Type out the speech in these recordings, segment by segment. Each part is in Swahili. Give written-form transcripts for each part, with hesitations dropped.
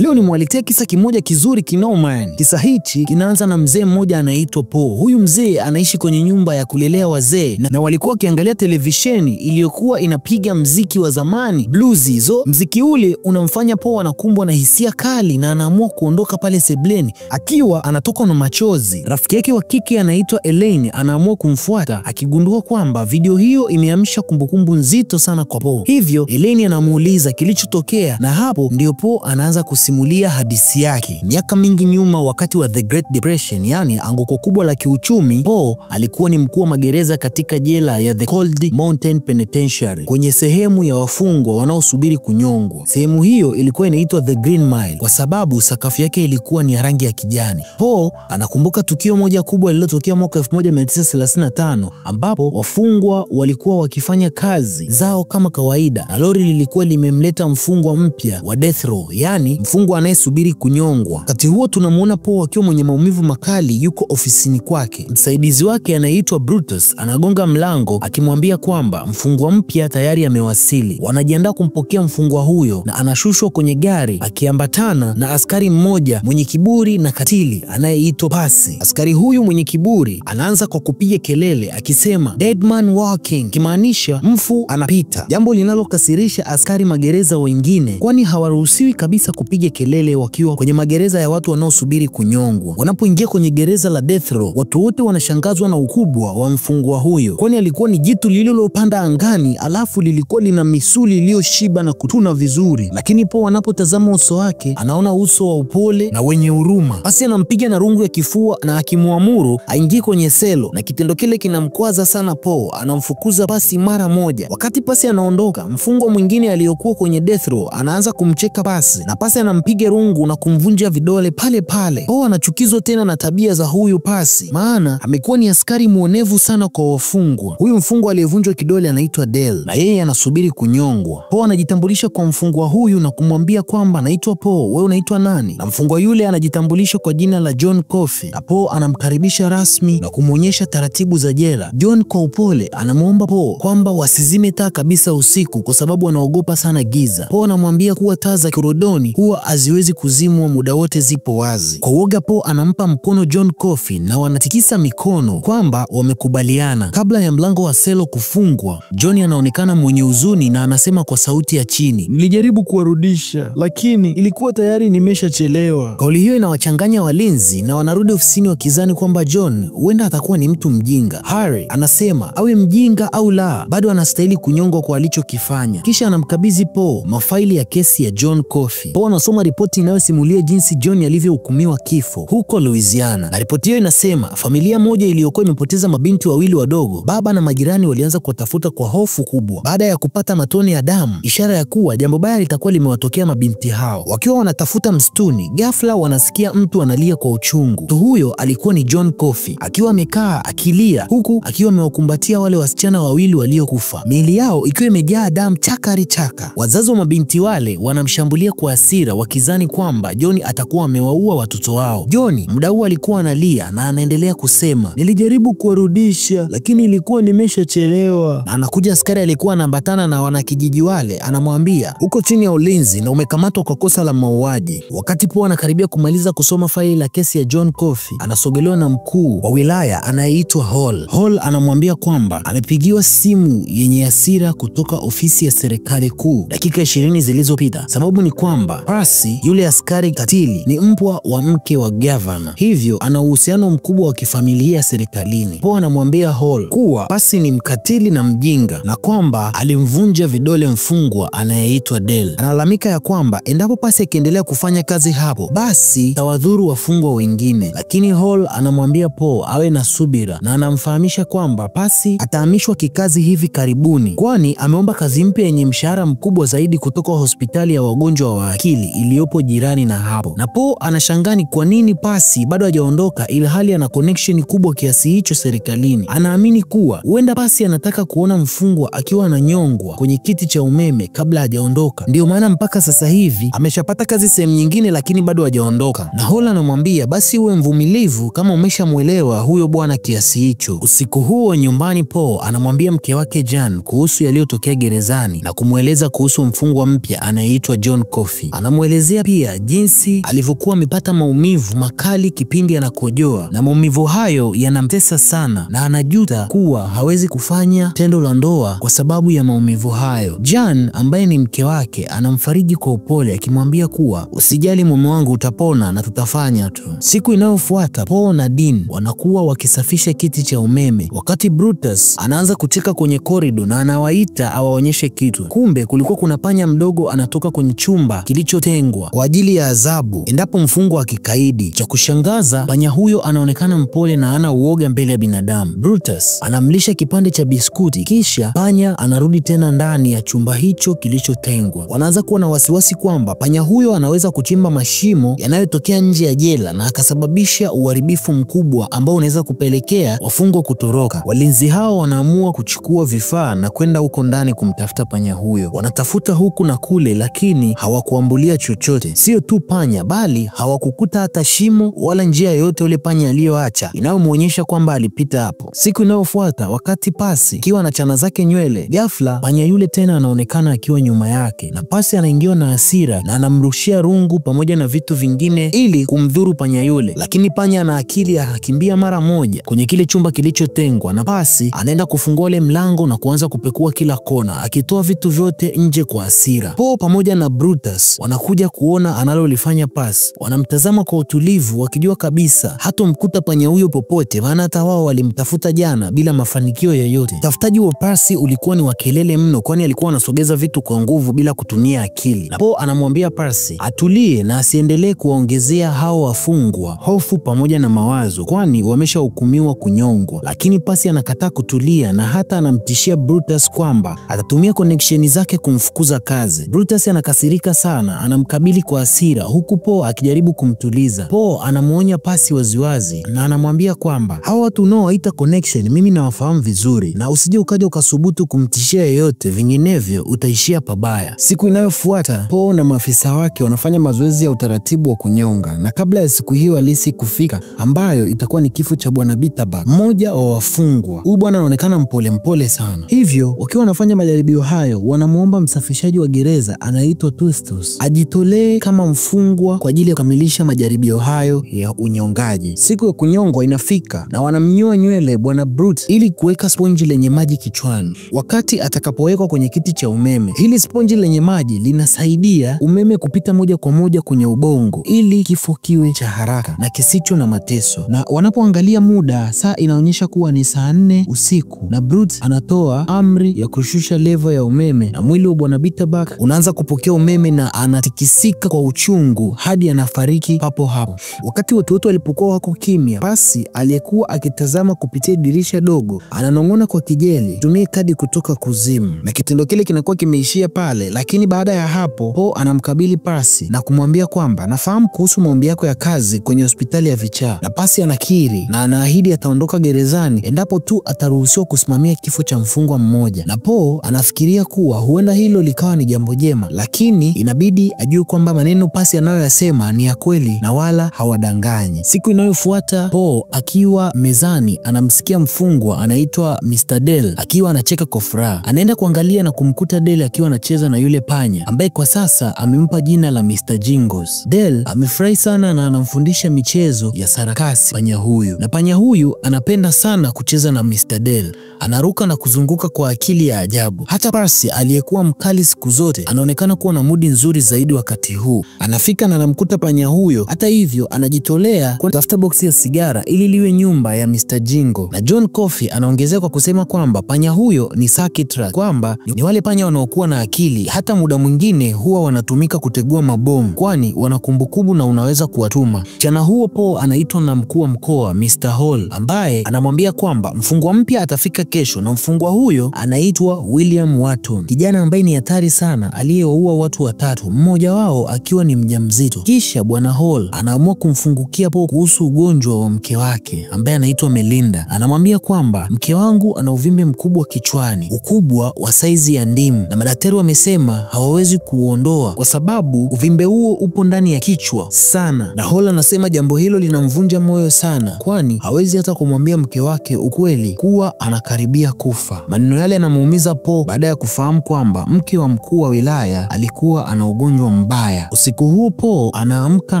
Leo nimewaletea kisa kimoja kizuri kinoma. Kisa hichi kinaanza na mzee mmoja anaitwa Paul. Huyu mzee anaishi kwenye nyumba ya kulelea wazee na walikuwa wakiangalia televisheni iliyokuwa inapiga mziki wa zamani, blues hizo. Mziki ule unamfanya Paul anakumbwa na hisia kali na anaamua kuondoka pale sebleni akiwa anatoka na machozi. Rafiki yake wa kike anaitwa Elaine anaamua kumfuata akigundua kwamba video hiyo imeamsha kumbukumbu nzito sana kwa Paul. Hivyo Elaine anamuuliza kilichotokea na hapo ndio Paul anaanza kusimulia hadithi yake. Miaka mingi nyuma, wakati wa The Great Depression, yani anguko kubwa la kiuchumi, Paul alikuwa ni mkuu wa magereza katika jela ya The Cold Mountain Penitentiary, kwenye sehemu ya wafungwa wanaosubiri kunyongwa. Sehemu hiyo ilikuwa inaitwa The Green Mile kwa sababu sakafu yake ilikuwa ni ya rangi ya kijani. Paul anakumbuka tukio moja kubwa lililotokea mwaka 1935 ambapo wafungwa walikuwa wakifanya kazi zao kama kawaida na lori lilikuwa limemleta mfungwa mpya wa death row, yani mfungwa anayesubiri kunyongwa. Wakati huo tunamuona Paul akiwa mwenye maumivu makali yuko ofisini kwake. Msaidizi wake anaitwa Brutus anagonga mlango akimwambia kwamba mfungwa mpya tayari amewasili. Wanajiandaa kumpokea mfungwa huyo na anashushwa kwenye gari akiambatana na askari mmoja mwenye kiburi na katili anayeitwa Percy. Askari huyu mwenye kiburi anaanza kwa kupiga kelele akisema dead man walking, kimaanisha mfu anapita, jambo linalokasirisha askari magereza wengine kwani hawaruhusiwi kabisa kupiga kelele wakiwa kwenye magereza ya watu wanaosubiri kunyongwa. Wanapoingia kwenye gereza la death row, watu wote wanashangazwa na ukubwa wa mfungwa huyo kwani alikuwa ni jitu lililopanda angani, alafu lilikuwa lina misuli iliyoshiba na kutuna vizuri. Lakini Paul anapotazama uso wake anaona uso wa upole na wenye huruma. Basi anampiga na rungu ya kifua na akimwamuru aingie kwenye selo, na kitendo kile kinamkwaza sana Paul. Anamfukuza Percy mara moja. Wakati Percy anaondoka, mfungwa mwingine aliyokuwa kwenye death row anaanza kumcheka Percy na Percy anampiga rungu na kumvunja vidole pale pale. Paul anachukizwa tena na tabia za huyu Percy, maana amekuwa ni askari muonevu sana kwa wafungwa. Huyu mfungwa aliyevunjwa kidole anaitwa Dale na yeye anasubiri kunyongwa. Paul anajitambulisha kwa mfungwa huyu na kumwambia kwamba anaitwa Paul, wewe unaitwa nani? Na mfungwa yule anajitambulisha kwa jina la John Coffey na Paul anamkaribisha rasmi na kumuonyesha taratibu za jela. John kwa upole anamuomba Paul kwamba wasizime taa kabisa usiku kwa sababu anaogopa sana giza. Paul anamwambia kuwa taa za korodoni huwa haziwezi kuzimwa, muda wote zipo wazi. Kwa uoga Paul anampa mkono John Coffey na wanatikisa mikono kwamba wamekubaliana. Kabla ya mlango wa selo kufungwa, John anaonekana mwenye huzuni na anasema kwa sauti ya chini, nilijaribu kuwarudisha lakini ilikuwa tayari nimeshachelewa. Kauli hiyo inawachanganya walinzi na wanarudi ofisini wakizani kwamba John huenda atakuwa ni mtu mjinga. Harry anasema awe mjinga au la, bado anastahili kunyongwa kwa alichokifanya. Kisha anamkabidhi Paul mafaili ya kesi ya John Coffey. Paul anasoma ripoti inayosimulia jinsi John alivyohukumiwa kifo huko Louisiana. Na ripoti hiyo inasema familia moja iliyokuwa imepoteza mabinti wawili wadogo, baba na majirani walianza kuwatafuta kwa hofu kubwa baada ya kupata matone ya damu, ishara ya kuwa jambo baya litakuwa limewatokea mabinti hao. Wakiwa wanatafuta msituni, ghafla wanasikia mtu analia kwa uchungu. Mtu huyo alikuwa ni John Coffey akiwa amekaa akilia huku akiwa amewakumbatia wale wasichana wawili waliokufa, miili yao ikiwa imejaa damu chakari chaka. Wazazi wa mabinti wale wanamshambulia kwa hasira wakizani kwamba John atakuwa amewaua watoto wao. John muda huo alikuwa analia na anaendelea kusema, nilijaribu kuwarudisha lakini ilikuwa nimeshachelewa. Na anakuja askari alikuwa anaambatana na wanakijiji wale, anamwambia uko chini ya ulinzi na umekamatwa kwa kosa la mauaji. Wakati Paul anakaribia kumaliza kusoma faili la kesi ya John Coffey, anasogelewa na mkuu wa wilaya anayeitwa Hall. Hall anamwambia kwamba amepigiwa simu yenye hasira kutoka ofisi ya serikali kuu dakika 20 zilizopita. Sababu ni kwamba Percy, yule askari katili, ni mpwa wa mke wa gavana, hivyo ana uhusiano mkubwa wa kifamilia serikalini. Paul anamwambia Hall kuwa Percy ni mkatili na mjinga na kwamba alimvunja vidole mfungwa anayeitwa Dale. Analalamika ya kwamba endapo Percy akiendelea kufanya kazi hapo, basi tawadhuru wafungwa wengine. Lakini Hall anamwambia Paul awe na subira na anamfahamisha kwamba Percy atahamishwa kikazi hivi karibuni, kwani ameomba kazi mpya yenye mshahara mkubwa zaidi kutoka hospitali ya wagonjwa wa akili iliyopo jirani na hapo. Na Paul anashangaa kwa nini Percy bado hajaondoka ilhali ana connection kubwa kiasi hicho serikalini. Anaamini kuwa huenda Percy anataka kuona mfungwa akiwa ananyongwa kwenye kiti cha umeme kabla hajaondoka, ndio maana mpaka sasa hivi ameshapata kazi sehemu nyingine lakini bado hajaondoka. Na Hall anamwambia basi uwe mvumilivu kama umeshamuelewa huyo bwana kiasi hicho. Usiku huo nyumbani, Paul anamwambia mke wake Jan kuhusu yaliyotokea gerezani na kumweleza kuhusu mfungwa mpya anayeitwa John Coffey. Anamweleza Anawaelezea pia jinsi alivyokuwa amepata maumivu makali kipindi anakojoa, na maumivu hayo yanamtesa sana na anajuta kuwa hawezi kufanya tendo la ndoa kwa sababu ya maumivu hayo. Jan ambaye ni mke wake anamfariji kwa upole akimwambia kuwa usijali mume wangu, utapona na tutafanya tu. Siku inayofuata Paul na Dean wanakuwa wakisafisha kiti cha umeme wakati Brutus anaanza kucheka kwenye korido na anawaita awaonyeshe kitu. Kumbe kulikuwa kuna panya mdogo anatoka kwenye chumba kilichotengwa kwa ajili ya adhabu endapo mfungwa akikaidi. Cha kushangaza, panya huyo anaonekana mpole na hana uoga mbele ya binadamu. Brutus anamlisha kipande cha biskuti, kisha panya anarudi tena ndani ya chumba hicho kilichotengwa. Wanaanza kuwa na wasiwasi kwamba panya huyo anaweza kuchimba mashimo yanayotokea nje ya jela na akasababisha uharibifu mkubwa ambao unaweza kupelekea wafungwa kutoroka. Walinzi hao wanaamua kuchukua vifaa na kwenda huko ndani kumtafuta panya huyo. Wanatafuta huku na kule, lakini hawakuambulia chochote. Sio tu panya, bali hawakukuta hata shimo wala njia yoyote ule panya aliyoacha inayomuonyesha kwamba alipita hapo. Siku inayofuata, wakati Pasi akiwa na chana zake nywele, ghafla panya yule tena anaonekana akiwa nyuma yake, na Pasi anaingiwa na hasira na anamrushia rungu pamoja na vitu vingine ili kumdhuru panya yule. Lakini panya ana akili, akakimbia mara moja kwenye kile chumba kilichotengwa, na Pasi anaenda kufungua ule mlango na kuanza kupekua kila kona akitoa vitu vyote nje kwa hasira. Paul pamoja na Brutus wanakuja kuona analolifanya Pasi. Wanamtazama kwa utulivu wakijua kabisa hatomkuta panya huyo popote, maana hata wao walimtafuta jana bila mafanikio yoyote. Utafutaji wa Pasi ulikuwa ni wa kelele mno, kwani alikuwa anasogeza vitu kwa nguvu bila kutumia akili. Na Paul anamwambia Pasi atulie na asiendelee kuwaongezea hao wafungwa hofu pamoja na mawazo, kwani wameshahukumiwa kunyongwa. Lakini Pasi anakataa kutulia na hata anamtishia Brutus kwamba atatumia connection zake kumfukuza kazi. Brutus anakasirika sana, anamkabili kwa hasira huku Paul akijaribu kumtuliza. Paul anamuonya Pasi waziwazi na anamwambia kwamba hao watu unaowaita connection mimi nawafahamu vizuri, na usije ukaja ukasubutu kumtishia yeyote, vinginevyo utaishia pabaya. Siku inayofuata Paul na maafisa wake wanafanya mazoezi ya utaratibu wa kunyonga, na kabla ya siku hiyo halisi kufika ambayo itakuwa ni kifo cha Bwana Bitterbug, mmoja wa wafungwa. Huyu bwana anaonekana mpole sana. Hivyo wakiwa wanafanya majaribio hayo, wanamuomba msafishaji wa gereza anaitwa Tustus ajitolee kama mfungwa kwa ajili ya kukamilisha majaribio hayo ya unyongaji. Siku ya kunyongwa inafika na wanamnyoa nywele Bwana Brute ili kuweka sponji lenye maji kichwani. Wakati atakapowekwa kwenye kiti cha umeme, hili sponji lenye maji linasaidia umeme kupita moja kwa moja kwenye ubongo ili kifo kiwe cha haraka na kisicho na mateso. Na wanapoangalia muda, saa inaonyesha kuwa ni saa 4 usiku, na Brute anatoa amri ya kushusha level ya umeme, na mwili wa Bwana Bitterbug unaanza kupokea umeme na anatikisika kwa uchungu hadi anafariki papo hapo. Wakati watu wote walipokuwa wako kimya, Pasi aliyekuwa akitazama kupitia dirisha dogo ananong'ona kwa kijeli, tumie kadi kutoka kuzimu, na kitendo kile kinakuwa kimeishia pale. Lakini baada ya hapo Paul anamkabili Pasi na kumwambia kwamba nafahamu kuhusu maombi yako ya kazi kwenye hospitali ya vichaa, na Pasi anakiri na anaahidi ataondoka gerezani endapo tu ataruhusiwa kusimamia kifo cha mfungwa mmoja. Na Paul anafikiria kuwa huenda hilo likawa ni jambo jema, lakini inabidi ajue kwamba maneno Pasi anayoyasema ni ya kweli na wala hawadanganyi. Siku inayofuata Paul akiwa mezani anamsikia mfungwa anaitwa Mr. Dale akiwa anacheka kwa furaha. Anaenda kuangalia na kumkuta Dale akiwa anacheza na yule panya ambaye kwa sasa amempa jina la Mr. Jingles. Dale amefurahi sana na anamfundisha michezo ya sarakasi panya huyu, na panya huyu anapenda sana kucheza na Mr. Dale. Anaruka na kuzunguka kwa akili ya ajabu. Hata Pasi aliyekuwa mkali siku zote anaonekana kuwa na mudi nzuri zaidi wakati huu. Anafika na anamkuta panya huyo. Hata hivyo anajitolea kutafuta boksi ya sigara ili liwe nyumba ya Mr. Jingle. Na John Coffey anaongezea kwa kusema kwamba panya huyo ni Sakitrack, kwamba ni wale panya wanaokuwa na akili, hata muda mwingine huwa wanatumika kutegua mabomu, kwani wana kumbukumbu na unaweza kuwatuma. Mchana huo Paul anaitwa na mkuu wa mkoa Mr. Hall, ambaye anamwambia kwamba mfungwa mpya atafika kesho, na mfungwa huyo anaitwa William Wharton, kijana ambaye ni hatari sana aliyewaua watu watatu, mmoja wao akiwa ni mjamzito. Kisha Bwana Hall anaamua kumfungukia Paul kuhusu ugonjwa wa mke wake ambaye anaitwa Melinda. Anamwambia kwamba mke wangu ana uvimbe mkubwa kichwani, ukubwa wa saizi ya ndimu, na madaktari wamesema hawawezi kuuondoa kwa sababu uvimbe huo upo ndani ya kichwa sana. Na Hall anasema jambo hilo linamvunja moyo sana, kwani hawezi hata kumwambia mke wake ukweli kuwa anakaribia kufa. Maneno yale yanamuumiza Paul baada ya kufahamu kwamba mke wa mkuu wa wilaya alikuwa ana ugonjwa ugonjwa mbaya. Usiku huo Paul anaamka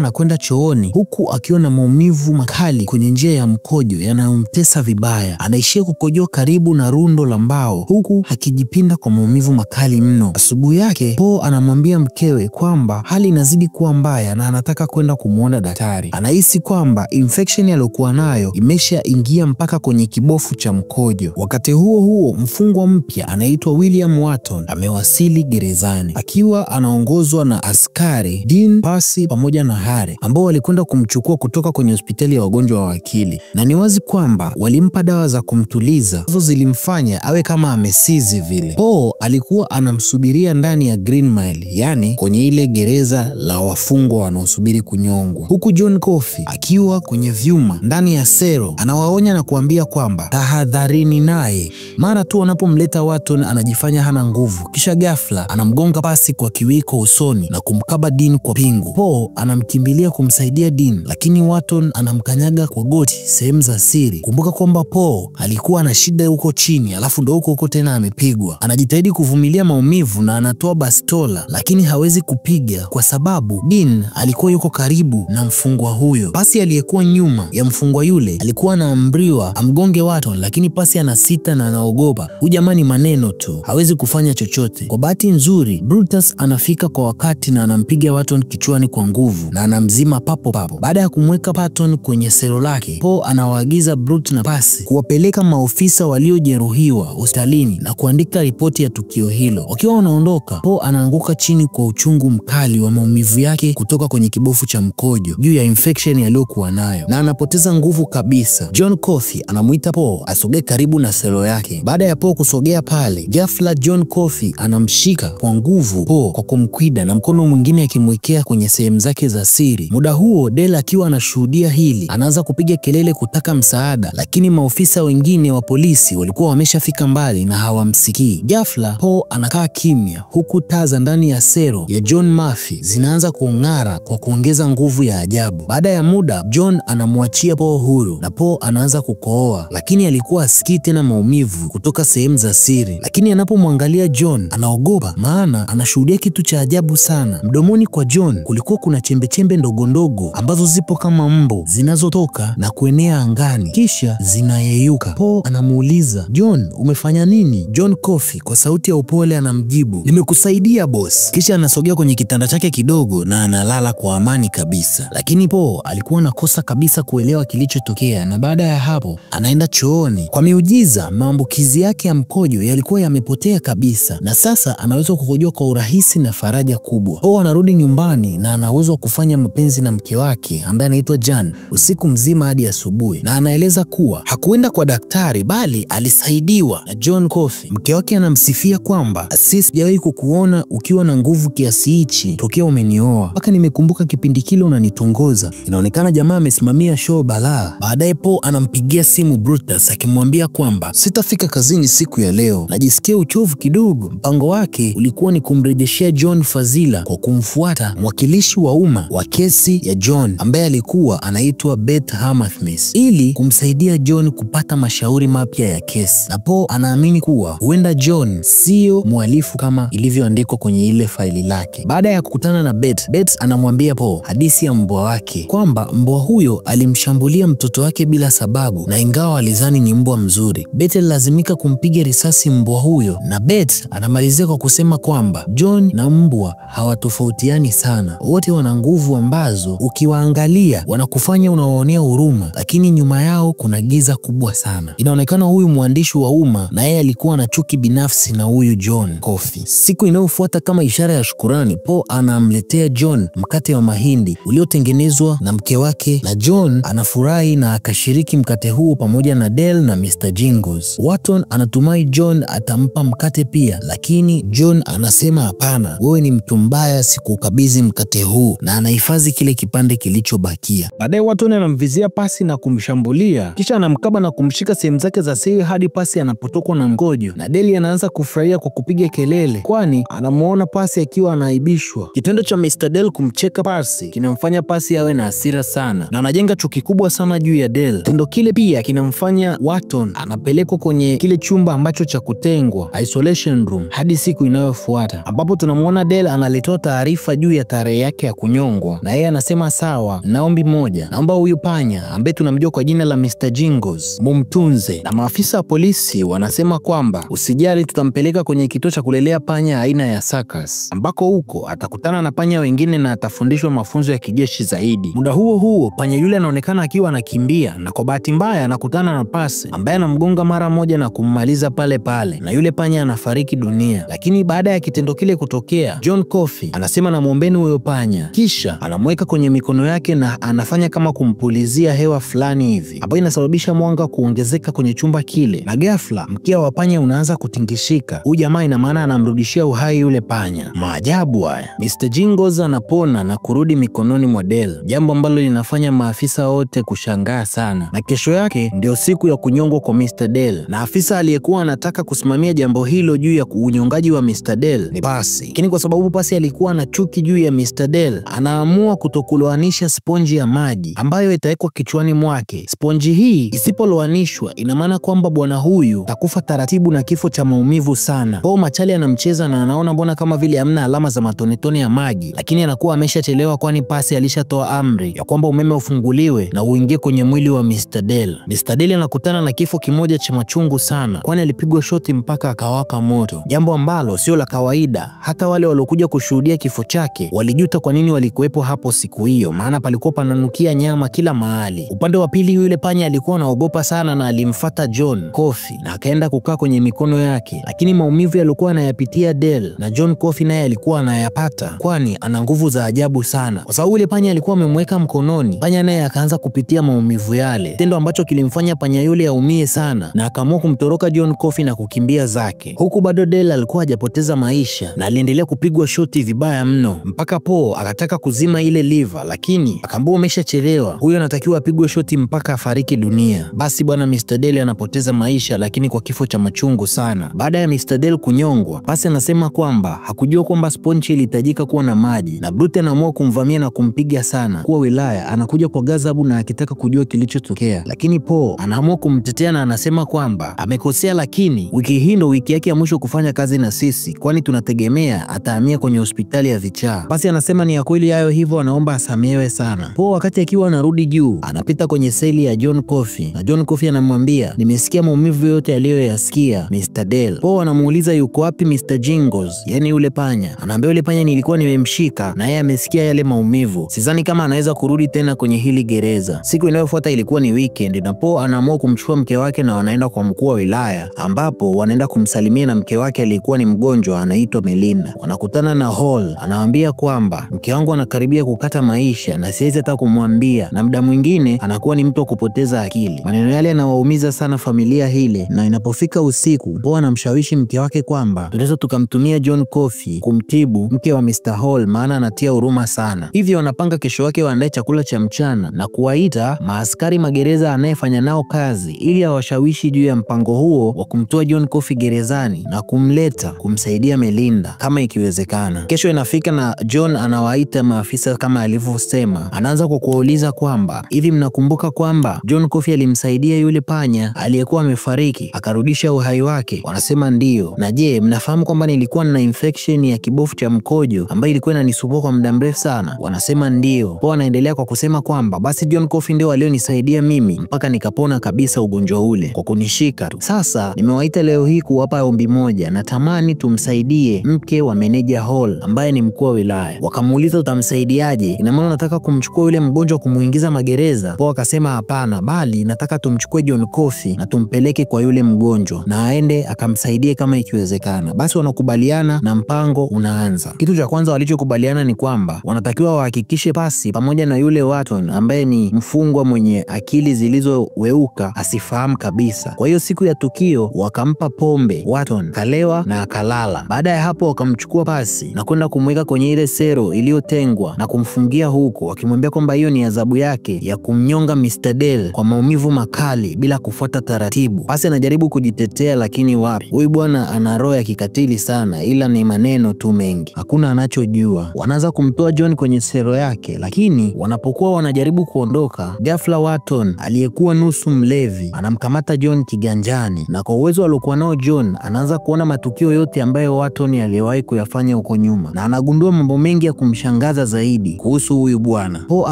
na kwenda chooni huku akiwa na maumivu makali kwenye njia ya mkojo yanayomtesa vibaya. Anaishia kukojoa karibu na rundo la mbao huku akijipinda kwa maumivu makali mno. Asubuhi yake Paul anamwambia mkewe kwamba hali inazidi kuwa mbaya na anataka kwenda kumuona daktari. Anahisi kwamba infection aliyokuwa nayo imeshaingia mpaka kwenye kibofu cha mkojo. Wakati huo huo, mfungwa mpya anaitwa William Wharton amewasili gerezani akiwa anaongozwa na askari Dean, Percy pamoja na Harry ambao walikwenda kumchukua kutoka kwenye hospitali ya wagonjwa wa akili, na ni wazi kwamba walimpa dawa za kumtuliza ambazo zilimfanya awe kama amesizi vile. Paul alikuwa anamsubiria ndani ya Green Mile, yani kwenye ile gereza la wafungwa wanaosubiri kunyongwa, huku John Coffey akiwa kwenye vyuma ndani ya sero anawaonya na kuambia kwamba tahadharini naye. Mara tu wanapomleta Wharton anajifanya hana nguvu, kisha ghafla anamgonga Percy kwa kiwiko usoni na kumkaba Dean kwa pingu. Paul anamkimbilia kumsaidia Dean, lakini Wharton anamkanyaga kwa goti sehemu za siri. Kumbuka kwamba Paul alikuwa na shida huko chini, alafu ndo huko tena amepigwa. Anajitahidi kuvumilia maumivu na anatoa bastola, lakini hawezi kupiga kwa sababu Dean alikuwa yuko karibu na mfungwa huyo. Percy aliyekuwa nyuma ya mfungwa yule alikuwa anaamriwa amgonge Wharton, lakini Percy anasita na anaogopa. Huyu jamani maneno tu, hawezi kufanya chochote. Kwa bahati nzuri Brutus anafika kwa wakati na anampiga Wharton kichwani kwa nguvu na anamzima papo papo. Baada ya kumweka Wharton kwenye selo lake, Paul anawaagiza Brutus na Percy kuwapeleka maofisa waliojeruhiwa hospitalini na kuandika ripoti ya tukio hilo. Wakiwa wanaondoka, Paul anaanguka chini kwa uchungu mkali wa maumivu yake kutoka kwenye kibofu cha mkojo juu ya infection aliyokuwa nayo na anapoteza nguvu kabisa. John Coffey anamuita Paul asogee karibu na selo yake. Baada ya Paul kusogea pale, ghafla John Coffey anamshika kwa nguvu Paul kwa kumkwida na mkono mwingine akimwekea kwenye sehemu zake za siri. Muda huo Dale akiwa anashuhudia hili anaanza kupiga kelele kutaka msaada, lakini maofisa wengine wa polisi walikuwa wameshafika mbali na hawamsikii. Ghafla Paul anakaa kimya huku taa za ndani ya sero ya John Murphy zinaanza kung'ara kwa kuongeza nguvu ya ajabu. Baada ya muda John anamwachia Paul huru na Paul anaanza kukohoa, lakini alikuwa asikii tena maumivu kutoka sehemu za siri. Lakini anapomwangalia John anaogopa, maana anashuhudia kitu cha ajabu sana. Mdomoni kwa John kulikuwa kuna chembechembe ndogo ndogo ambazo zipo kama mbo zinazotoka na kuenea angani kisha zinayeyuka. Paul anamuuliza, John, umefanya nini? John Coffey kwa sauti ya upole anamjibu, nimekusaidia boss. Kisha anasogea kwenye kitanda chake kidogo na analala kwa amani kabisa. Lakini Paul alikuwa anakosa kabisa kuelewa kilichotokea, na baada ya hapo anaenda chooni. Kwa miujiza maambukizi yake ya mkojo yalikuwa yamepotea kabisa na sasa anaweza kukojoa kwa urahisi na faraja kubwa. Paul anarudi nyumbani na anaweza kufanya mapenzi na mke wake ambaye anaitwa Jan usiku mzima hadi asubuhi, na anaeleza kuwa hakuenda kwa daktari bali alisaidiwa na John Coffey. Mke wake anamsifia kwamba sijawahi kukuona ukiwa na nguvu kiasi hichi tokea umenioa, mpaka nimekumbuka kipindi kile unanitongoza. Inaonekana jamaa amesimamia show balaa. Baadaye Paul anampigia simu Brutus akimwambia kwamba sitafika kazini siku ya leo, najisikia uchovu kidogo. Mpango wake ulikuwa ni kumrejeshea John fadhila kwa kumfuata mwakilishi wa umma wa kesi ya John ambaye alikuwa anaitwa Beth Hammersmith ili kumsaidia John kupata mashauri mapya ya kesi. Na Paul anaamini kuwa huenda John sio mhalifu kama ilivyoandikwa kwenye ile faili lake. Baada ya kukutana na Beth anamwambia Paul hadithi ya mbwa wake, kwamba mbwa huyo alimshambulia mtoto wake bila sababu na ingawa alizani ni mbwa mzuri. Beth alilazimika kumpiga risasi mbwa huyo, na Beth anamalizia kwa kusema kwamba John na mbwa hawatofautiani sana, wote wana nguvu ambazo ukiwaangalia wanakufanya unawaonea huruma, lakini nyuma yao kuna giza kubwa sana. Inaonekana huyu mwandishi wa umma na yeye alikuwa na chuki binafsi na huyu John Coffey. Siku inayofuata kama ishara ya shukurani, Paul anamletea John mkate wa mahindi uliotengenezwa na mke wake, na John anafurahi na akashiriki mkate huo pamoja na Dale na Mr. Jingles. Wharton anatumai John atampa mkate pia, lakini John anasema hapana, wewe ni mtu mbaya, sikukabidhi mkate huu, na anahifadhi kile kipande kilichobakia. Baadaye Wharton anamvizia Percy na kumshambulia, kisha anamkaba na kumshika sehemu zake za siri hadi Percy anapotokwa na mkojo, na Dale anaanza kufurahia kwa kupiga kelele kwani anamuona Percy akiwa anaibishwa. Kitendo cha Mr. Dale kumcheka Percy kinamfanya Percy awe na hasira sana na anajenga chuki kubwa sana juu ya Dale. Kitendo kile pia kinamfanya Wharton anapelekwa kwenye kile chumba ambacho cha kutengwa, isolation room, hadi siku inayofuata ambapo tunamuona Dale alitoa taarifa juu ya tarehe yake ya kunyongwa, na yeye anasema sawa, na ombi moja, naomba huyu panya ambaye tunamjua kwa jina la Mr. Jingles mumtunze. Na maafisa wa polisi wanasema kwamba usijali, tutampeleka kwenye kituo cha kulelea panya aina ya circus, ambako huko atakutana na panya wengine na atafundishwa mafunzo ya kijeshi zaidi. Muda huo huo, panya yule anaonekana akiwa anakimbia, na kwa bahati mbaya anakutana na pasi ambaye anamgonga mara moja na kummaliza pale pale, na yule panya anafariki dunia. Lakini baada ya kitendo kile kutokea, John Coffey anasema na muombeni huyo panya, kisha anamweka kwenye mikono yake na anafanya kama kumpulizia hewa fulani hivi ambayo inasababisha mwanga kuongezeka kwenye chumba kile, na ghafla mkia wa panya unaanza kutingishika. Huyu jamaa ina maana anamrudishia uhai yule panya. Maajabu haya. Mr. Jingles anapona na kurudi mikononi mwa Dale, jambo ambalo linafanya maafisa wote kushangaa sana. Na kesho yake ndio siku ya kunyongwa kwa Mr. Dale, na afisa aliyekuwa anataka kusimamia jambo hilo juu ya unyongaji wa Mr. Dale ni Pasi. Lakini kwa sababu Pasi alikuwa na chuki juu ya Mr. Dale, anaamua kutokuloanisha sponji ya maji ambayo itawekwa kichwani mwake. Sponji hii isipoloanishwa ina maana kwamba bwana huyu atakufa taratibu na kifo cha maumivu sana. Paul Machali anamcheza na anaona mbona kama vile hamna alama za matonetone ya maji, lakini anakuwa ameshachelewa, kwani Pasi alishatoa amri ya kwamba umeme ufunguliwe na uingie kwenye mwili wa Mr. Dale. Mr. Dale anakutana na kifo kimoja cha machungu sana, kwani alipigwa shoti mpaka akawaka moto, jambo ambalo sio la kawaida. Hata wale waliokuja kushuhudia kifo chake walijuta kwa nini walikuwepo hapo siku hiyo, maana palikuwa pananukia nyama kila mahali. Upande wa pili, yule panya alikuwa anaogopa sana na alimfuata John Coffey na akaenda kukaa kwenye mikono yake, lakini maumivu yalikuwa anayapitia Dale na John Coffey naye alikuwa anayapata, kwani ana nguvu za ajabu sana. Kwa sababu yule panya alikuwa amemweka mkononi, panya naye akaanza kupitia maumivu yale, tendo ambacho kilimfanya panya yule aumie sana na akaamua kumtoroka John Coffey na kukimbia zake. Huku bado Dale alikuwa hajapoteza maisha na aliendelea kupigwa shoti vibaya mno, mpaka Paul akataka kuzima ile liver, lakini akaambiwa umeshachelewa, huyo anatakiwa apigwe shoti mpaka afariki dunia. Basi bwana Mr. Dale anapoteza maisha, lakini kwa kifo cha machungu sana. Baada ya Mr. Dale kunyongwa, Pasi anasema kwamba hakujua kwamba sponji ilihitajika kuwa na maji, na Brute anaamua kumvamia na kumpiga sana. Kwa wilaya anakuja kwa ghadhabu na akitaka kujua kilichotokea, lakini Paul anaamua kumtetea na anasema kwamba amekosea, lakini wiki hii ndo wiki yake ya mwisho kufanya kazi na sisi, kwani tunategemea atahamia kwenye hospitali ya vichaa. Pasi anasema ni ya kweli hayo, hivyo anaomba asamehewe sana. Paul wakati akiwa anarudi juu, anapita kwenye seli ya John Coffey, na John Coffey anamwambia nimesikia maumivu yote aliyoyasikia Mr. Dale. Paul anamuuliza yuko wapi Mr. Jingles, yani yule panya. Anaambia yule panya nilikuwa nimemshika na yeye amesikia yale maumivu, sidhani kama anaweza kurudi tena kwenye hili gereza. Siku inayofuata ilikuwa ni weekend, na Paul anaamua kumchukua mke wake na wanaenda kwa mkuu wa wilaya, ambapo wanaenda kumsalimia na mke wake aliyekuwa ni mgonjwa anaitwa Melinda. Wanakutana na Hall, anawaambia kwamba mke wangu anakaribia kukata maisha na siwezi hata kumwambia, na muda mwingine anakuwa ni mtu wa kupoteza akili. Maneno yale yanawaumiza sana familia hile, na inapofika usiku, Paul anamshawishi mke wake kwamba tunaweza tukamtumia John Coffey kumtibu mke wa Mr. Hall, maana anatia huruma sana. Hivyo wanapanga kesho yake waandae chakula cha mchana na kuwaita maaskari magereza anayefanya nao kazi ili awashawishi juu ya mpango huo wa kumtoa John Coffey gerezani na kumleta kumsaidia Melinda kama ikiwezekana. Kesho inafika na John anawaita maafisa kama alivyosema. Anaanza kwa kuwauliza kwamba hivi mnakumbuka kwamba John Coffey alimsaidia yule panya aliyekuwa amefariki akarudisha uhai wake? Wanasema ndio. Na je, mnafahamu kwamba nilikuwa na infection ya kibofu cha mkojo ambayo ilikuwa inanisumbua kwa muda mrefu sana? Wanasema ndio. Paul anaendelea kwa kusema kwamba basi John Coffey ndio alionisaidia mimi mpaka nikapona kabisa ugonjwa ule kwa kunishika tu. Sasa nimewaita leo hii kuwapa ombi moja, natamani tumsaidie mke wa meneja Hall ambaye ni mkuu wa wilaya. Wakamuuliza utamsaidiaje? Ina maana nataka kumchukua yule mgonjwa kumuingiza magereza? Paul akasema hapana, bali nataka tumchukue John Coffey na tumpeleke kwa yule mgonjwa na aende akamsaidie kama ikiwezekana. Basi wanakubaliana na mpango unaanza. Kitu cha kwanza walichokubaliana ni kwamba wanatakiwa wahakikishe Pasi pamoja na yule Watton ambaye ni mfungwa mwenye akili zilizoweuka asifahamu kabisa. Kwa hiyo siku ya tukio wakampa pombe Watton, kalewa na akalala. Baada ya hapo wakamchukua Pasi na kwenda kumweka kwenye ile sero iliyotengwa na kumfungia huko, wakimwambia kwamba hiyo ni adhabu yake ya kumnyonga Mr. Dale kwa maumivu makali bila kufuata taratibu. Pasi anajaribu kujitetea, lakini wapi, huyu bwana ana roho ya kikatili sana, ila ni maneno tu mengi, hakuna anachojua. Wanaanza kumtoa John kwenye sero yake, lakini wanapokuwa wanajaribu kuondoka, ghafla Watton aliyekuwa nusu mlevi anamkamata John kiganjani, na kwa uwezo aliokuwa nao John anaanza kuona matukio yote ambayo Watton aliwahi kuyafanya huko nyuma. nyuma na anagundua mambo mengi ya kumshangaza zaidi kuhusu huyu bwana. Poe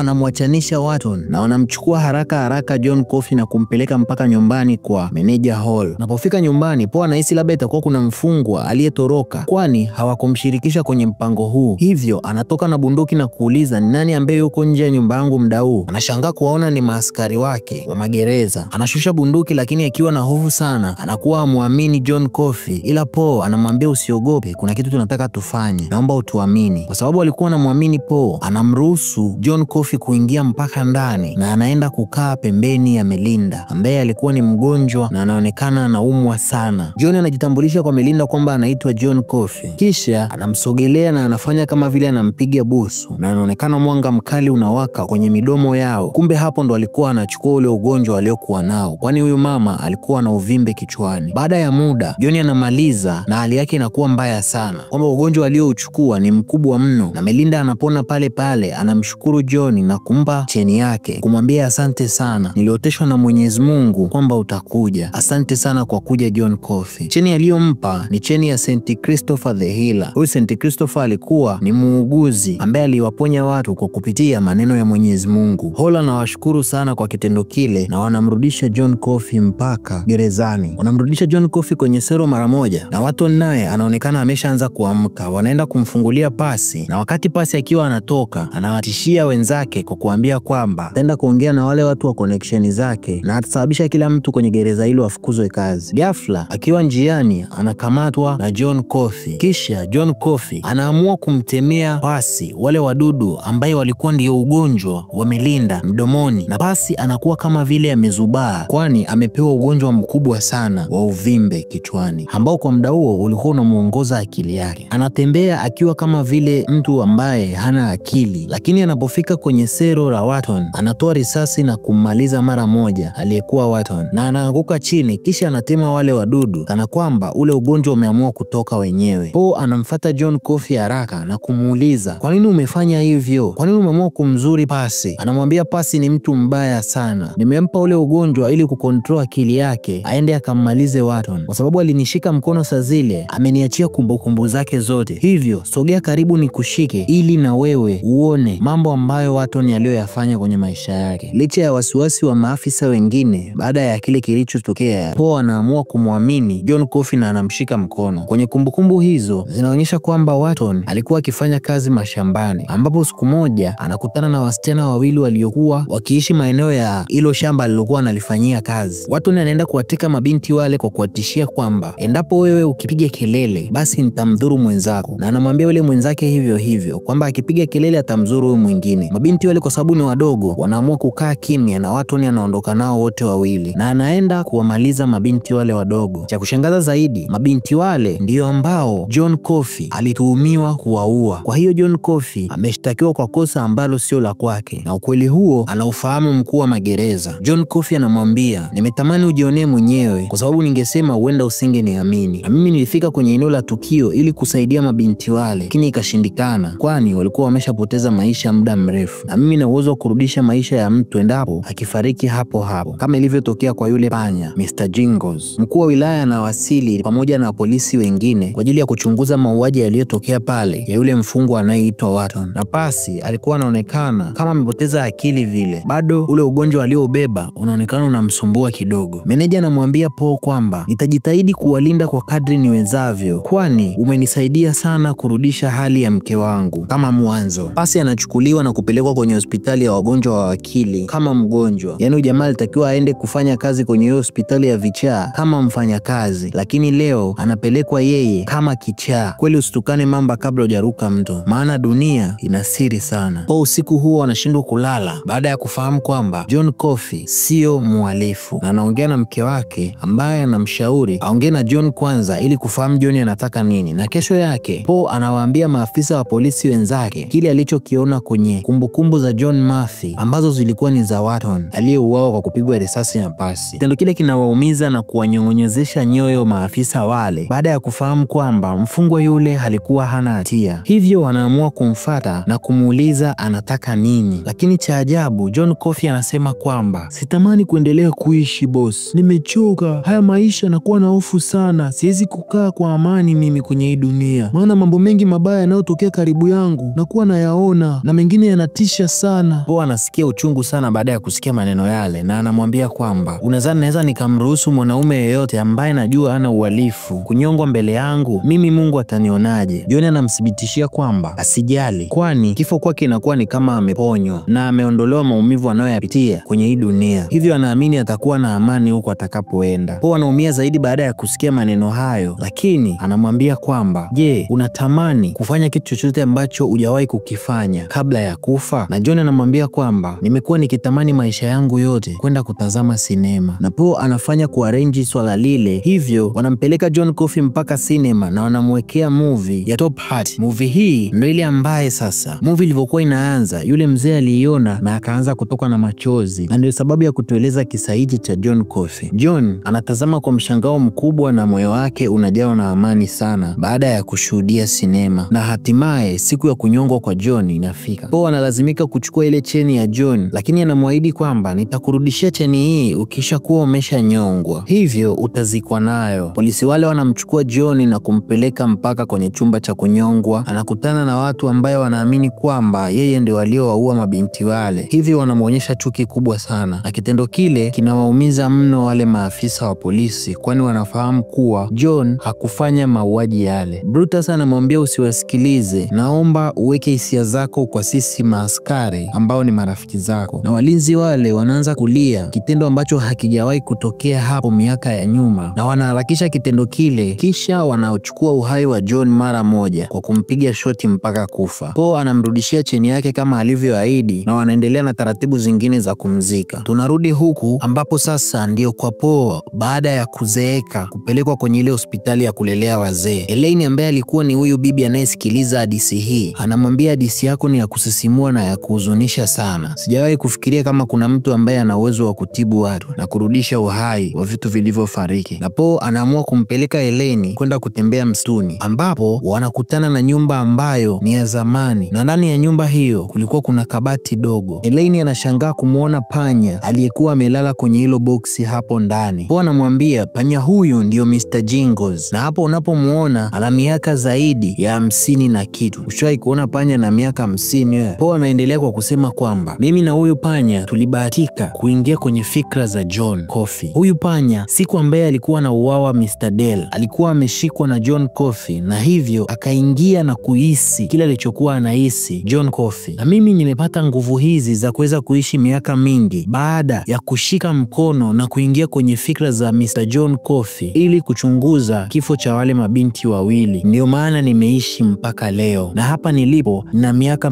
anamwachanisha Wharton na wanamchukua haraka John Coffey na kumpeleka mpaka nyumbani kwa meneja Hall. Napofika nyumbani, Poe anahisi labda itakuwa kuna mfungwa aliyetoroka, kwani hawakumshirikisha kwenye mpango huu. Hivyo anatoka na bunduki na kuuliza ni nani ambaye yuko nje ya nyumba yangu muda huu. Anashangaa kuwaona ni maaskari wake wa magereza. Anashusha bunduki, lakini akiwa na hofu sana anakuwa hamuamini John Coffey, ila Poe anamwambia usiogope, kuna kitu tunataka tufanye, naomba utuamini. Kwa sababu alikuwa anamwamini Poe, anamruhusu John Coffey kuingia mpaka ndani na anaenda kukaa pembeni ya Melinda ambaye alikuwa ni mgonjwa na anaonekana anaumwa sana. John anajitambulisha kwa Melinda kwamba anaitwa John Coffey, kisha anamsogelea na anafanya kama vile anampiga busu na anaonekana mwanga mkali unawaka kwenye midomo yao. Kumbe hapo ndo alikuwa anachukua ule ugonjwa aliokuwa nao, kwani huyu mama alikuwa na uvimbe kichwani. Baada ya muda John anamaliza na hali yake inakuwa mbaya sana, kwamba ugonjwa aliouchukua ni mkubwa mno, na Melinda anapona pale pale. Anamshukuru John na kumpa cheni yake, kumwambia asante sana, nilioteshwa na Mwenyezi Mungu kwamba utakuja. Asante sana kwa kuja John Coffey. Cheni aliyompa ni cheni ya St. Christopher the Healer. Huyu St. Christopher alikuwa ni muuguzi ambaye aliwaponya watu kwa kupitia maneno ya Mwenyezi Mungu. Hall anawashukuru sana kwa kitendo kile na wanamrudisha John Coffey mpaka gerezani. Wanamrudisha John Coffey kwenye sero mara moja, na Wharton naye anaonekana ameshaanza kuamka. Wanaenda kumfungulia Pasi, na wakati Pasi akiwa anatoka anawatishia wenzake kwa kuambia kwamba ataenda kuongea na wale watu wa connection zake na atasababisha kila mtu kwenye gereza hilo afukuzwe kazi. Ghafla akiwa njiani anakamatwa na John Coffey, kisha John Coffey anaamua kumtemea Pasi wale wadudu ambaye walikuwa ndio ugonjwa wa Melinda mdomoni, na Pasi anakuwa kama vile amezubaa, kwani amepewa ugonjwa mkubwa sana wa uvimbe kichwani ambao kwa muda huo ulikuwa unamuongoza akili yake. Anatembea akiwa kama vile mtu ambaye hana akili, lakini anapofika kwenye sero la Wharton anatoa risasi na kummaliza mara moja aliyekuwa Wharton, na anaanguka chini, kisha anatema wale wadudu kana kwamba ule ugonjwa umeamua kutoka wenyewe. Poe anamfuata John Coffey haraka na kumuuliza, kwa nini umefanya hivyo? Kwa nini umeamua kumzuri Pasi? Anamwambia Pasi ni mtu mbaya sana, nimempa ule ugonjwa ili kukontrol akili yake aende akammalize Wharton, kwa sababu alinishika mkono saa zile ameniachia kumbukumbu zake zote, hivyo sogea karibu nikushike ili na wewe uone mambo ambayo Wharton aliyoyafanya kwenye maisha yake. Licha ya wasiwasi wa maafisa wengine baada ya kile kilichotokea, Poe anaamua kumwamini John Coffey na anamshika mkono. Kwenye kumbukumbu hizo zinaonyesha kwamba Wharton alikuwa akifanya kazi mashambani, ambapo siku moja anakutana na wasichana wawili waliokuwa wakiishi maeneo ya hilo shamba alilokuwa analifanyia kazi. Wharton anaenda kuwateka mabinti wale kwa kuwatishia kwamba endapo wewe ukipiga kelele basi nitamdhuru mwenzako, na anamwambia yule mwenzake hivyo hivyo kwamba akipiga kelele atamdhuru huyo mwingine. Mabinti wale kwa sababu ni wadogo wanaamua kukaa kimya, na Wharton anaondoka nao wote wawili na anaenda kuwamaliza mabinti wale wadogo. Cha kushangaza zaidi, mabinti wale ndio ambao John Coffey alituhumiwa kuwaua. Kwa hiyo John Coffey ameshtakiwa kwa kosa ambalo sio la kwake, na ukweli huo anaufahamu mkuu wa magereza. John Coffey anamwambia, nimetamani ujionee mwenyewe kwa sababu ningesema huenda usingeniamini, na mimi nilifika kwenye eneo la tukio ili kusaidia mabinti wale, lakini ikashindikana, kwani walikuwa wameshapoteza maisha muda mrefu, na mimi na uwezo wa kurudisha maisha ya mtu endapo akifariki hapo hapo, kama ilivyotokea kwa yule panya Mr. Jingles. Mkuu wa wilaya anawasili pamoja na polisi wengine kwa ajili ya kuchunguza mauaji yaliyotokea pale ya yule mfungwa anayeitwa Wharton, na Pasi alikuwa anaonekana kama amepoteza akili vile, bado ule ugonjwa aliobeba unaonekana unamsumbua kidogo. Meneja anamwambia Poe kwamba nitajitahidi kuwalinda kwa kadri niwezavyo, kwani umenisaidia sana kurudisha hali ya mke wangu kama mwanzo. Pasi anachukuliwa na kupelekwa kwenye hospitali ya wagonjwa wa akili kama mgonjwa, yaani jamaa alitakiwa aende kufanya kazi kwenye hiyo hospitali ya vichaa kama mfanyakazi, lakini leo anapelekwa yeye kama kichaa. Kweli usitukane mamba kabla hujaruka mto, maana dunia ina siri sana. Poe usiku huo anashindwa kulala baada ya kufahamu kwamba John Coffey sio mhalifu, na anaongea na mke wake ambaye anamshauri aongee na John kwanza ili kufahamu John anataka nini. Na kesho yake Poe anawaambia maafisa wa polisi wenzake kile alichokiona kwenye kumbukumbu za John Murphy ambazo zilikuwa ni za Wharton aliyeuawa kwa kupigwa risasi na Pasi. Kitendo kile kinawaumiza na kuwanyong'onyezesha nyoyo maafisa wale baada ya kufahamu kwamba mfungwa yule alikuwa hana hatia, hivyo wanaamua kumfuata na kumuuliza anataka nini. Lakini cha ajabu, John Coffey anasema kwamba sitamani kuendelea kuishi boss, nimechoka haya maisha, nakuwa na hofu sana, siwezi kukaa kwa amani mimi kwenye hii dunia, maana mambo mengi mabaya yanayotokea karibu yangu nakuwa nayaona, na mengine yanatisha sana. Po anasikia uchungu sana baada ya kusikia maneno yale, na anamwambia kwamba unadhani naweza nikamruhusu mwanaume yeyote ambaye najua hana uhalifu kunyongwa mbele yangu? Mimi Mungu atanionaje? John anamthibitishia kwamba asijali, kwani kifo kwake inakuwa ni kama ameponywa na ameondolewa maumivu anayoyapitia kwenye hii dunia, hivyo anaamini atakuwa na amani huko atakapoenda. Po anaumia zaidi baada ya kusikia maneno hayo, lakini anamwambia kwamba je, unatamani kufanya kitu chochote ambacho hujawahi kukifanya kabla ya kufa? Na John anamwambia kwamba nimekuwa nikitamani maisha yangu yote kwenda kutazama sinema, na Po anafanya kuarrange swala lile, hivyo wanampeleka John Coffey mpaka sinema na wanamwekea movie ya Top Hat. Movie hii ndio ile ambaye sasa movie ilivyokuwa inaanza yule mzee aliiona na akaanza kutoka na machozi, na ndio sababu ya kutueleza kisa hiki cha John Coffey. John anatazama kwa mshangao mkubwa na moyo wake unajawa na amani sana baada ya kushuhudia sinema, na hatimaye siku ya kunyongwa kwa John inafika. Po analazimika kuchukua ile cheni ya John, lakini anamwahidi kwamba nitakurudishia cheni hii ukishakuwa umeshanyongwa, hivyo utazikwa nayo. Polisi wale wanamchukua John na kumpeleka mpaka kwenye chumba cha kunyongwa. Anakutana na watu ambayo wanaamini kwamba yeye ndio waliowaua mabinti wale, hivyo wanamuonyesha chuki kubwa sana, na kitendo kile kinawaumiza mno wale maafisa wa polisi, kwani wanafahamu kuwa John hakufanya mauaji yale. Brutus anamwambia usiwasikilize, naomba uweke hisia zako kwa sisi maaskari ambao ni marafiki zako. Na walinzi wale wanaanza kulia, kitendo ambacho hakijawahi kutokea hapo miaka ya nyuma, na wanaharakisha kitendo kile, kisha wanaochukua uhai wa John mara moja kwa kumpiga shoti mpaka kufa. Po anamrudishia cheni yake kama alivyoahidi, na wanaendelea na taratibu zingine za kumzika. Tunarudi huku ambapo sasa ndio kwa Po baada ya kuzeeka kupelekwa kwenye ile hospitali ya kulelea wazee. Elaine ambaye alikuwa ni huyu bibi anayesikiliza hadithi hii anamwambia hadithi yako ni ya kusisimua na ya kuhuzunisha sana. Sijawahi kufikiria kama kuna mtu ambaye ana uwezo wa kutibu watu na kurudisha uhai wa vitu vilivyofariki. Na Po anaamua kumpeleka Elaine kwenda kutembea msituni, ambapo wanakutana na nyumba ambayo ni ya zamani, na ndani ya nyumba hiyo kulikuwa kuna kabati dogo. Elaine anashangaa kumuona panya aliyekuwa amelala kwenye hilo boksi hapo ndani. Po anamwambia panya huyu ndio Mr. Jingles, na hapo unapomuona ana miaka zaidi ya 50 na kitu. Ushawahi kuona panya na miaka 50? Po anaendelea kwa kusema kwamba mimi na huyu panya tulibahatika kuingia kwenye fikra za John Coffey. Huyu panya siku ambaye alikuwa na uwawa Mr. Dell alikuwa ameshikwa na John Coffey, na hivyo akaingia na kuhisi kile alichokuwa anahisi John Coffey, na mimi nimepata nguvu hizi za kuweza kuishi miaka mingi baada ya kushika mkono na kuingia kwenye fikra za Mr. John Coffey ili kuchunguza kifo cha wale mabinti wawili. Ndio maana nimeishi mpaka leo, na hapa nilipo na miaka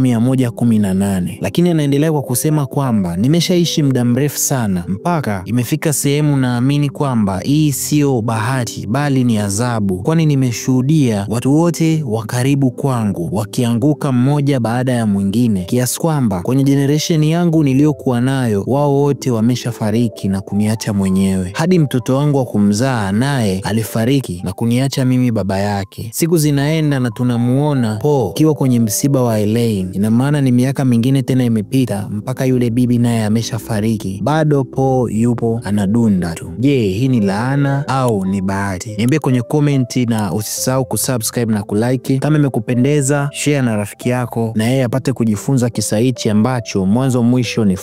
118. Lakini anaendelea kwa kusema kwamba nimeshaishi muda mrefu sana, mpaka imefika sehemu naamini kwamba hii sio bahati bali ni adhabu, kwani nimeshuhudia watu wote wa karibu kwangu wakianguka mmoja baada ya mwingine, kiasi kwamba kwenye generation yangu niliyokuwa nayo wao wote wameshafariki na kuniacha mwenyewe. Hadi mtoto wangu wa kumzaa naye alifariki na kuniacha mimi baba yake. Siku zinaenda na tunamuona Po kiwa kwenye msiba wa Elaine. Ina maana ni miaka mingine tena imepita mpaka yule bibi naye ameshafariki, bado Po yupo anadunda tu. Je, hii ni laana au ni bahati? Niambie kwenye comment, na usisahau kusubscribe na kulike. Kama imekupendeza, share na rafiki yako na yeye apate kujifunza kisa hichi ambacho mwanzo mwisho ni